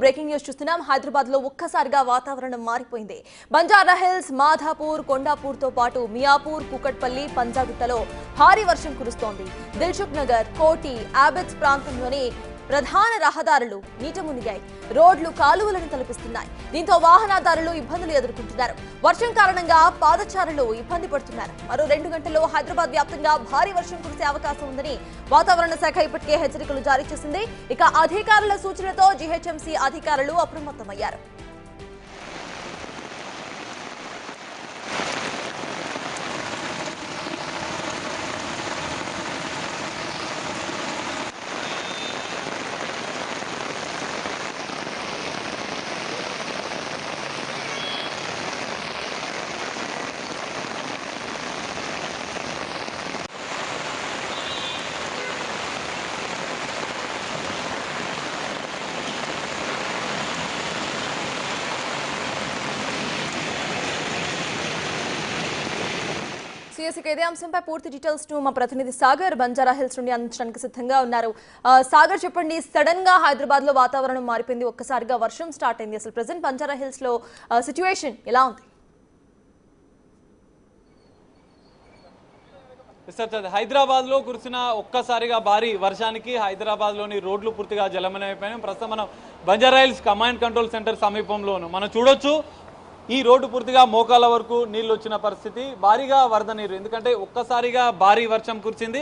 Breaking news చూస్తున్నాం. హైదరాబాద్ లో ఒక్కసారిగా వాతావరణం మారిపోయింది. బంజారా హిల్స్, మాధాపూర్, కొండాపూర్ తో పాటు మియాపూర్, కుకట్పల్లి, పంజాగుట్టలో భారీ వర్షం కురుస్తోంది. దిల్సుఖ్ నగర్, కోటి, ఆబిడ్స్ ప్రాంతంలోని ప్రధాన రహదారులు నీట మునిగాయి. రోడ్లు కాలువలను తలపిస్తున్నాయి. దీంతో వాహనదారులు ఇబ్బందులు ఎదుర్కొంటున్నారు. వర్షం కారణంగా పాదచారులు ఇబ్బంది పడుతున్నారు. మరో 2 గంటల్లో హైదరాబాద్ వ్యాప్తంగా భారీ వర్షం కురిసే అవకాశం ఉందని వాతావరణ శాఖ ఇప్పటికే హెచ్చరికలు జారీ చేసింది. ఇక అధికారుల సూచనతో జీహెచ్ఎంసీ అధికారులు అప్రమత్తమయ్యారు. ఇదే అంశంపై పూర్తి డీటెయిల్స్ ను మా ప్రతినిధి సాగర్ బంజారా హిల్స్ నుండి అందించడానికి సిద్ధంగా ఉన్నారు. సాగర్, చెప్పండి, సడన్ గా హైదరాబాద్ లో వాతావరణం మారిపోయింది, ఒక్కసారిగా వర్షం స్టార్ట్ అయింది. అసలు ప్రెసెంట్ బంజారా హిల్స్ లో సిచ్యువేషన్ ఎలా ఉంది? హైదరాబాద్ లో కురిసిన ఒక్కసారిగా భారీ వర్షానికి హైదరాబాద్ లోని రోడ్లు పూర్తిగా జలమయమైపోయాయి. ప్రస్తుతం మనం Banjara hills command control centre సమీపంలోను మనం చూడొచ్చు. ఈ రోడ్డు పూర్తిగా మోకాల వరకు నీళ్ళు వచ్చిన పరిస్థితి, భారీగా వరద నీరు. ఎందుకంటే ఒక్కసారిగా భారీ వర్షం కురిసింది.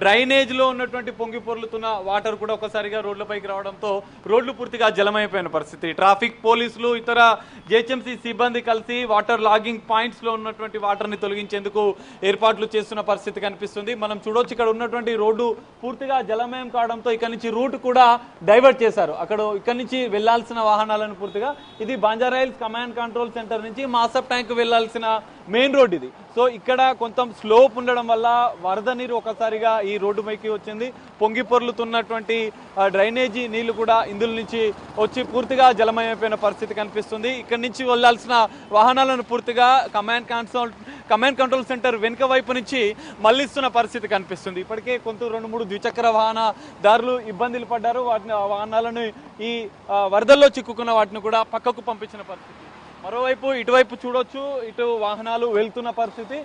డ్రైనేజ్లో ఉన్నటువంటి పొంగి పొర్లుతున్న వాటర్ కూడా ఒక్కసారిగా రోడ్లపైకి రావడంతో రోడ్లు పూర్తిగా జలమైపోయిన పరిస్థితి. ట్రాఫిక్ పోలీసులు, ఇతర జిహెచ్ఎంసీ సిబ్బంది కలిసి వాటర్ లాగింగ్ పాయింట్స్లో ఉన్నటువంటి వాటర్ని తొలగించేందుకు ఏర్పాట్లు చేస్తున్న పరిస్థితి కనిపిస్తుంది. మనం చూడొచ్చు, ఇక్కడ ఉన్నటువంటి రోడ్డు పూర్తిగా జలమయం కావడంతో ఇక్కడ నుంచి రూట్ కూడా డైవర్ట్ చేశారు. ఇక్కడ నుంచి వెళ్లాల్సిన వాహనాలను పూర్తిగా, ఇది Banjara hills command control centre నుంచి మాసప్ ట్యాంక్ వెళ్లాల్సిన మెయిన్ రోడ్ ఇది. సో ఇక్కడ కొంత స్లోప్ ఉండడం వల్ల వరద నీరు ఒకసారిగా ఈ రోడ్డు పైకి వచ్చింది. పొంగి పొర్లుతున్నటువంటి డ్రైనేజీ నీళ్లు కూడా ఇందులో నుంచి వచ్చి పూర్తిగా జలమయమైపోయిన పరిస్థితి కనిపిస్తుంది. ఇక్కడి నుంచి వెళ్లాల్సిన వాహనాలను పూర్తిగా కమాండ్ కంట్రోల్ సెంటర్ వెనుక వైపు నుంచి మళ్లిస్తున్న పరిస్థితి కనిపిస్తుంది. ఇప్పటికే కొంత 2-3 ద్విచక్ర వాహనదారులు ఇబ్బందులు పడ్డారు. వాహనాలను ఈ వరదల్లో చిక్కుకున్న వాటిని కూడా పక్కకు పంపించిన పరిస్థితి. మరోవైపు ఇటువైపు చూడొచ్చు, ఇటు వాహనాలు వెళ్తున్న పరిస్థితి.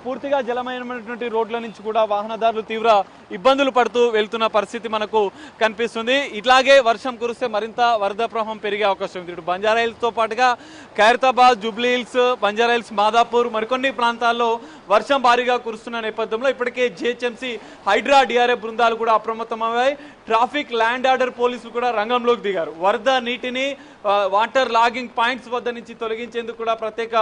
పూర్తిగా జలమయమైనటువంటి రోడ్ల నుంచి కూడా వాహనదారులు తీవ్ర ఇబ్బందులు పడుతూ వెళ్తున్న పరిస్థితి మనకు కనిపిస్తుంది. ఇట్లాగే వర్షం కురిస్తే మరింత వరద ప్రవాహం పెరిగే అవకాశం ఉంది. ఇటు బంజారా హిల్స్తో పాటుగా Khairatabad, Jubilee hills, Banjara hills, Madhapur, మరికొన్ని ప్రాంతాల్లో వర్షం భారీగా కురుస్తున్న నేపథ్యంలో ఇప్పటికే జిహెచ్ఎంసీ, హైడ్రా, డిఆర్ఎఫ్ బృందాలు కూడా అప్రమత్తమయ్యాయి. ట్రాఫిక్, ల్యాండ్ ఆర్డర్ పోలీసులు కూడా రంగంలోకి దిగారు. వరద నీటిని వాటర్ లాగింగ్ పాయింట్స్ వద్ద నుంచి తొలగించేందుకు కూడా ప్రత్యేక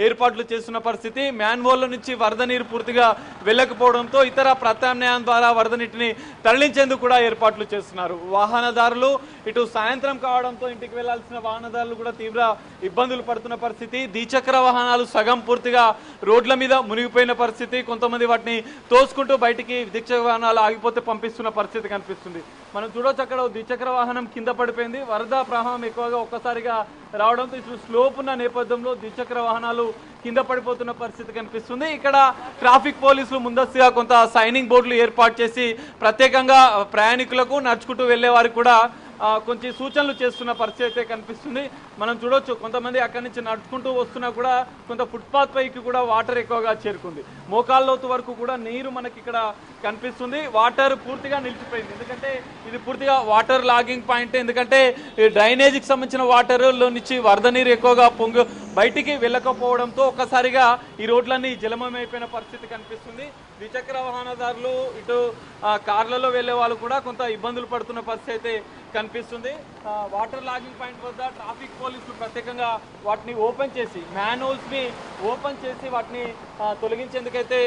ఏర్పాట్లు చేస్తున్న పరిస్థితి. మ్యాన్హోల్ నుంచి వరద నీరు పూర్తిగా వెళ్ళకపోవడంతో ఇతర ప్రత్యామ్నాయం ద్వారా వరద నీటిని తరలించేందుకు కూడా ఏర్పాట్లు చేస్తున్నారు. వాహనదారులు ఇటు సాయంత్రం కావడంతో ఇంటికి వెళ్లాల్సిన వాహనదారులు కూడా తీవ్ర ఇబ్బందులు పడుతున్న పరిస్థితి. ద్విచక్ర వాహనాలు సగం పూర్తిగా రోడ్ల మీద మునిగిపోయిన పరిస్థితి. కొంతమంది వాటిని తోసుకుంటూ బయటికి ద్విచక్ర వాహనాలు ఆగిపోతే పంపిస్తున్న పరిస్థితి కనిపిస్తుంది. మనం చూడొచ్చు, అక్కడ ద్విచక్ర వాహనం కింద పడిపోయింది. వరద ప్రవాహం ఎక్కువగా ఒక్కసారిగా రావడంతో ఇటు స్లోప్ ఉన్న నేపథ్యంలో ద్విచక్ర వాహనాలు కింద పడిపోతున్న పరిస్థితి కనిపిస్తుంది. ఇక్కడ ట్రాఫిక్ పోలీసులు ముందస్తుగా కొంత సైనింగ్ బోర్డులు ఏర్పాటు చేసి ప్రత్యేకంగా ప్రయాణికులకు, నడుచుకుంటూ వెళ్లే వారికి కూడా కొంచెం సూచనలు చేస్తున్న పరిస్థితి అయితే కనిపిస్తుంది. మనం చూడొచ్చు, కొంతమంది అక్కడి నుంచి నడుచుకుంటూ వస్తున్నా కూడా కొంత ఫుట్పాత్ పైకి కూడా వాటర్ ఎక్కువగా చేరుకుంది. మోకాళ్ళ లోతు వరకు కూడా నీరు మనకి ఇక్కడ కనిపిస్తుంది. వాటర్ పూర్తిగా నిలిచిపోయింది. ఎందుకంటే ఇది పూర్తిగా వాటర్ లాగింగ్ పాయింట్. ఎందుకంటే డ్రైనేజీకి సంబంధించిన వాటర్లో నుంచి వరద నీరు ఎక్కువగా బయటికి వెళ్ళకపోవడంతో ఒక్కసారిగా ఈ రోడ్లన్నీ జలమయమైపోయిన పరిస్థితి కనిపిస్తుంది. ద్విచక్ర వాహనదారులు, ఇటు కార్లలో వెళ్లే వాళ్ళు కూడా కొంత ఇబ్బందులు పడుతున్న పరిస్థితి అయితే కనిపిస్తుంది. వాటర్ లాగింగ్ పాయింట్ వద్ద ట్రాఫిక్ పోలీసులు ప్రత్యేకంగా వాటిని ఓపెన్ చేసి, మ్యాన్హోల్స్ ని ఓపెన్ చేసి వాటిని తొలగించేందుకైతే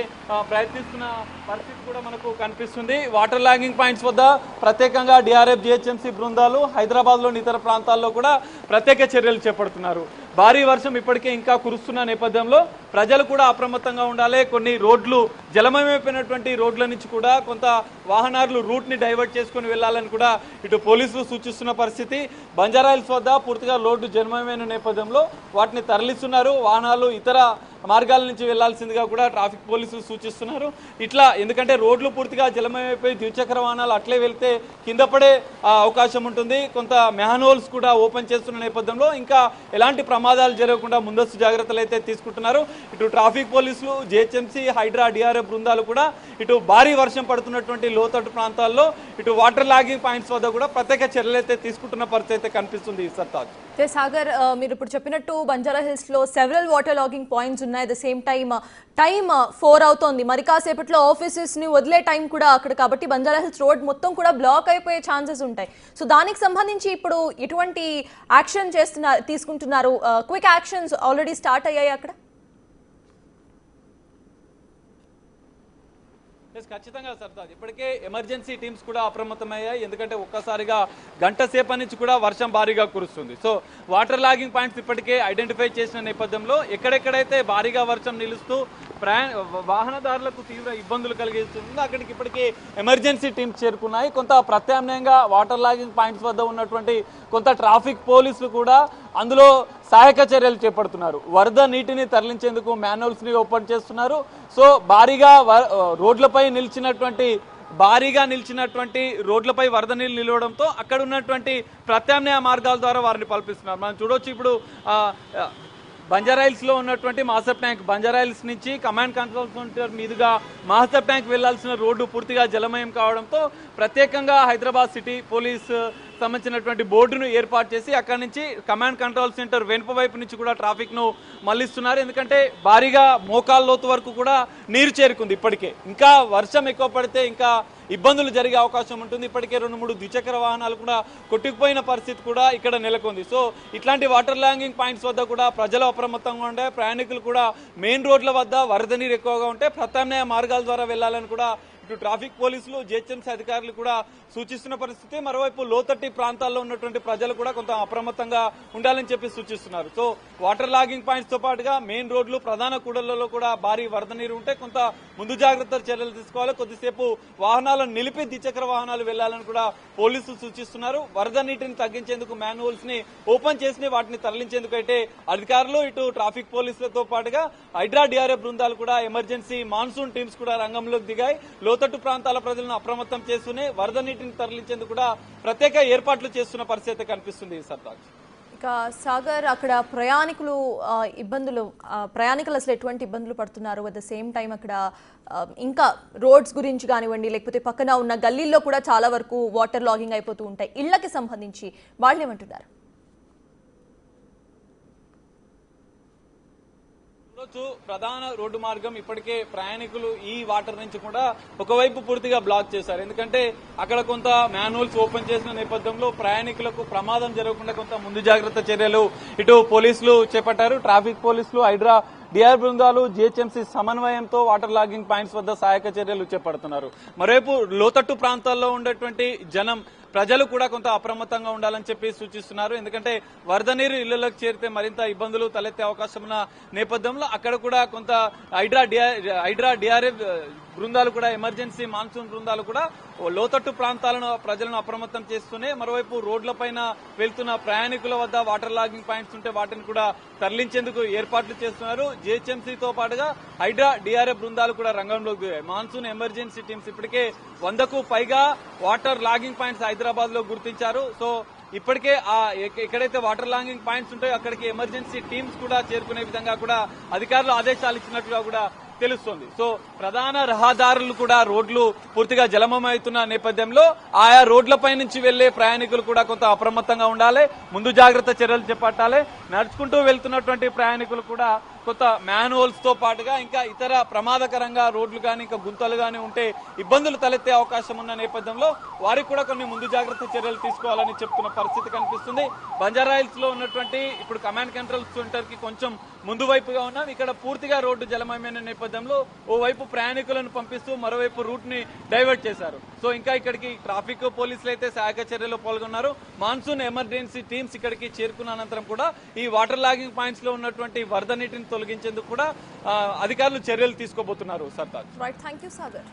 ప్రయత్నిస్తున్న పరిస్థితి కూడా మనకు కనిపిస్తుంది. వాటర్ లాగింగ్ పాయింట్స్ వద్ద ప్రత్యేకంగా డిఆర్ఎఫ్, జిహెచ్ఎంసీ బృందాలు హైదరాబాద్లోని ఇతర ప్రాంతాల్లో కూడా ప్రత్యేక చర్యలు చేపడుతున్నారు. భారీ వర్షం ఇప్పటికే ఇంకా కురుస్తున్న నేపథ్యంలో ప్రజలు కూడా అప్రమత్తంగా ఉండాలి. కొన్ని రోడ్లు జలమయమైపోయినటువంటి రోడ్ల నుంచి కూడా కొంత వాహనాలు రూట్ని డైవర్ట్ చేసుకుని వెళ్లాలని కూడా ఇటు పోలీసులు సూచిస్తున్న పరిస్థితి. బంజారా హిల్స్ వద్ద పూర్తిగా రోడ్డు జలమయమైన నేపథ్యంలో వాటిని తరలిస్తున్నారు. వాహనాలు ఇతర మార్గాల నుంచి వెళ్లాల్సిందిగా కూడా ట్రాఫిక్ పోలీసులు సూచిస్తున్నారు. ఇట్లా ఎందుకంటే రోడ్లు పూర్తిగా జలమయమైపోయి ద్విచక్ర వాహనాలు అట్లే వెళ్తే కింద పడే అవకాశం ఉంటుంది. కొంత మ్యాన్హోల్స్ కూడా ఓపెన్ చేస్తున్న నేపథ్యంలో ఇంకా ఎలాంటి ప్రమాదాలు జరగకుండా ముందస్తు జాగ్రత్తలు అయితే తీసుకుంటున్నారు. ఇటు ట్రాఫిక్ పోలీసులు, జిహెచ్ఎంసీ, హైడ్రా, డిఆర్ఎఫ్ బృందాలు కూడా ఇటు భారీ వర్షం పడుతున్నటువంటి లోతట్టు ప్రాంతాల్లో ఇటు వాటర్ లాగింగ్ పాయింట్స్ వద్ద కూడా ప్రత్యేక చర్యలు అయితే తీసుకుంటున్న పరిస్థితి అయితే కనిపిస్తుంది. సర్తాజ్ సాగర్, మీరు ఇప్పుడు చెప్పినట్టు బంజారా హిల్స్ లో సెవెరల్ వాటర్ లాగింగ్ పాయింట్స్ ఉన్నాయి. ద సేమ్ టైమ్ 4 అవుతోంది. మరి కాసేపట్లో ఆఫీసెస్ ని వదిలే టైం కూడా అక్కడ, కాబట్టి బంజారా హిల్స్ రోడ్ మొత్తం కూడా బ్లాక్ అయిపోయే ఛాన్సెస్ ఉంటాయి. సో దానికి సంబంధించి ఇప్పుడు ఎటువంటి యాక్షన్ తీసుకుంటున్నారు? క్విక్ యాక్షన్స్ ఆల్రెడీ స్టార్ట్ అయ్యాయి అక్కడ? ఖచ్చితంగా సర్తాజ్, ఇప్పటికే ఎమర్జెన్సీ టీమ్స్ కూడా అప్రమత్తమయ్యాయి. ఎందుకంటే ఒక్కసారిగా గంట సేపటి నుంచి కూడా వర్షం భారీగా కురుస్తుంది. సో వాటర్ లాగింగ్ పాయింట్స్ ఇప్పటికే ఐడెంటిఫై చేసిన నేపథ్యంలో ఎక్కడెక్కడైతే భారీగా వర్షం నిలుస్తూ వాహనదారులకు తీవ్ర ఇబ్బందులు కలిగిస్తుంది అక్కడికి ఇప్పటికే ఎమర్జెన్సీ టీమ్స్ చేరుకున్నాయి. కొంత ప్రత్యామ్నాయంగా వాటర్ లాగింగ్ పాయింట్స్ వద్ద ఉన్నటువంటి కొంత ట్రాఫిక్ పోలీసులు కూడా అందులో సహాయక చర్యలు చేపడుతున్నారు. వరద నీటిని తరలించేందుకు మ్యాన్హోల్స్ ని ఓపెన్ చేస్తున్నారు. సో భారీగా నిలిచినటువంటి రోడ్లపై వరద నీళ్ళు నిలవడంతో అక్కడ ఉన్నటువంటి ప్రత్యామ్నాయ మార్గాల ద్వారా వారిని పంపిస్తున్నారు. మనం చూడొచ్చు ఇప్పుడు బంజారాయిల్స్ లో ఉన్నటువంటి మాస్టర్ ట్యాంక్, బంజారాయిల్స్ నుంచి కమాండ్ కంట్రోల్ సెంటర్ మీదుగా మాస్టర్ ట్యాంక్ వెళ్లాల్సిన రోడ్డు పూర్తిగా జలమయం కావడంతో ప్రత్యేకంగా హైదరాబాద్ సిటీ పోలీస్ సంబంధించినటువంటి బోర్డును ఏర్పాటు చేసి అక్కడి నుంచి కమాండ్ కంట్రోల్ సెంటర్ వెనుక వైపు నుంచి కూడా ట్రాఫిక్ ను మళ్లిస్తున్నారు. ఎందుకంటే భారీగా మోకాళ్ళ లోతు వరకు కూడా నీరు చేరుకుంది. ఇప్పటికే ఇంకా వర్షం ఎక్కువ పడితే ఇంకా ఇబ్బందులు జరిగే అవకాశం ఉంటుంది. ఇప్పటికే 2-3 ద్విచక్ర వాహనాలు కూడా కొట్టుకుపోయిన పరిస్థితి కూడా ఇక్కడ నెలకొంది. సో ఇట్లాంటి వాటర్ లాగింగ్ పాయింట్స్ వద్ద కూడా ప్రజలు అప్రమత్తంగా ఉండే, ప్రయాణికులు కూడా మెయిన్ రోడ్ల వద్ద వరద నీరు ఎక్కువగా ఉంటే ప్రత్యామ్నాయ మార్గాల ద్వారా వెళ్లాలని కూడా ఇటు ట్రాఫిక్ పోలీసులు, జిహెచ్ఎంసీ అధికారులు కూడా సూచిస్తున్న పరిస్థితి. మరోవైపు లోతట్టి ప్రాంతాల్లో ఉన్నటువంటి ప్రజలు కూడా కొంత అప్రమత్తంగా ఉండాలని చెప్పి సూచిస్తున్నారు. సో వాటర్ లాగింగ్ పాయింట్స్ తో పాటుగా మెయిన్ రోడ్లు, ప్రధాన కూడళ్లలో కూడా భారీ వరద నీరు ఉంటే కొంత ముందు జాగ్రత్త చర్యలు తీసుకోవాలి. కొద్దిసేపు వాహనాలను నిలిపి ద్విచక్ర వాహనాలు వెళ్లాలని కూడా పోలీసులు సూచిస్తున్నారు. వరద నీటిని తగ్గించేందుకు మ్యాన్హోల్స్ ని ఓపెన్ చేసి వాటిని తరలించేందుకు అయితే అధికారులు, ఇటు ట్రాఫిక్ పోలీసులతో పాటుగా హైడ్రా, డిఆర్ఎఫ్ బృందాలు కూడా ఎమర్జెన్సీ మాన్సూన్ టీమ్స్ కూడా రంగంలోకి దిగాయి. లోతట్టు ప్రాంతాల ప్రజలను అప్రమత్తం చేస్తూనే వరద నీటిని తరలించేందుకు కూడా ప్రత్యేక ఏర్పాట్లు చేస్తున్న పరిస్థితి కనిపిస్తుంది. సర్తాజ్, ఇక సాగర్, అక్కడ ప్రయాణికులు అసలు ఎటువంటి ఇబ్బందులు పడుతున్నారు? అట్ ద సేమ్ టైం అక్కడ ఇంకా రోడ్స్ గురించి కానివ్వండి, లేకపోతే పక్కన ఉన్న గల్లీల్లో కూడా చాలా వరకు వాటర్ లాగింగ్ అయిపోతూ ఉంటాయి. ఇళ్లకి సంబంధించి వాళ్ళు ఏమంటున్నారు? ప్రధాన రోడ్డు మార్గం ఇప్పటికే ప్రయాణికులు ఈ వాటర్ నుంచి కూడా ఒకవైపు పూర్తిగా బ్లాక్ చేశారు. ఎందుకంటే అక్కడ కొంత మ్యాన్హోల్స్ ఓపెన్ చేసిన నేపథ్యంలో ప్రయాణికులకు ప్రమాదం జరగకుండా కొంత ముందు జాగ్రత్త చర్యలు ఇటు పోలీసులు చేపట్టారు. ట్రాఫిక్ పోలీసులు, హైడ్రా, డిఆర్ బృందాలు, జిహెచ్ఎంసీ సమన్వయంతో వాటర్ లాగింగ్ పాయింట్స్ వద్ద సహాయక చర్యలు చేపడుతున్నారు. మరోవైపు లోతట్టు ప్రాంతాల్లో ఉండేటువంటి ప్రజలు కూడా కొంత అప్రమత్తంగా ఉండాలని చెప్పి సూచిస్తున్నారు. ఎందుకంటే వరద నీరు ఇళ్లలోకి చేరితే మరింత ఇబ్బందులు తలెత్తే అవకాశం ఉన్న నేపథ్యంలో అక్కడ కూడా కొంత హైడ్రా, డిఆర్ఎఫ్ బృందాలు కూడా, ఎమర్జెన్సీ మాన్సూన్ బృందాలు కూడా లోతట్టు ప్రాంతాలను ప్రజలను అప్రమత్తం చేస్తూనే మరోవైపు రోడ్లపైన వెళ్తున్న ప్రయాణికుల వద్ద వాటర్ లాగింగ్ పాయింట్స్ ఉంటే వాటిని కూడా తరలించేందుకు ఏర్పాట్లు చేస్తున్నారు. జిహెచ్ఎంసీతో పాటుగా హైడ్రా, డిఆర్ఎఫ్ బృందాలు కూడా రంగంలోకి దిగాయి. మాన్సూన్ ఎమర్జెన్సీ టీమ్స్ ఇప్పటికే 100కు పైగా వాటర్ లాగింగ్ పాయింట్స్ హైదరాబాద్ లో గుర్తించారు. సో ఇప్పటికే ఎక్కడైతే వాటర్ లాగింగ్ పాయింట్స్ ఉంటాయో అక్కడికి ఎమర్జెన్సీ టీమ్స్ కూడా చేరుకునే విధంగా కూడా అధికారులు ఆదేశాలు ఇచ్చినట్లుగా కూడా తెలుస్తోంది. సో ప్రధాన రహదారులు కూడా రోడ్లు పూర్తిగా జలమయమవుతున్న నేపథ్యంలో ఆయా రోడ్లపై నుంచి వెళ్లే ప్రయాణికులు కూడా కొంత అప్రమత్తంగా ఉండాలి, ముందు జాగ్రత్త చర్యలు చేపట్టాలి. నడుచుకుంటూ వెళ్తున్నటువంటి ప్రయాణికులు కూడా కొంత మ్యాన్హోల్స్ తో పాటుగా ఇంకా ఇతర ప్రమాదకరంగా రోడ్లు కానీ ఇంకా గుంతలు కానీ ఉంటే ఇబ్బందులు తలెత్తే అవకాశం ఉన్న నేపథ్యంలో వారికి కూడా కొన్ని ముందు జాగ్రత్త చర్యలు తీసుకోవాలని చెప్తున్న పరిస్థితి కనిపిస్తుంది. బంజారాయిల్స్ లో ఉన్నటువంటి ఇప్పుడు కమాండ్ కంట్రోల్ సెంటర్ కి కొంచెం ముందు వైపుగా ఉన్నాం. ఇక్కడ పూర్తిగా రోడ్డు జలమయమైన నేపథ్యంలో ఓవైపు ప్రయాణికులను పంపిస్తూ మరోవైపు రూట్ ని డైవర్ట్ చేశారు. సో ఇంకా ఇక్కడికి ట్రాఫిక్ పోలీసులు అయితే సహాయక చర్యలో పాల్గొన్నారు. మాన్సూన్ ఎమర్జెన్సీ టీమ్స్ ఇక్కడికి చేరుకున్న అనంతరం కూడా ఈ వాటర్ లాగింగ్ పాయింట్స్ లో ఉన్నటువంటి వరద నీటిని తొలగించేందుకు కూడా అధికారులు చర్యలు తీసుకోబోతున్నారు. Sartaj, right, thank you Sagar.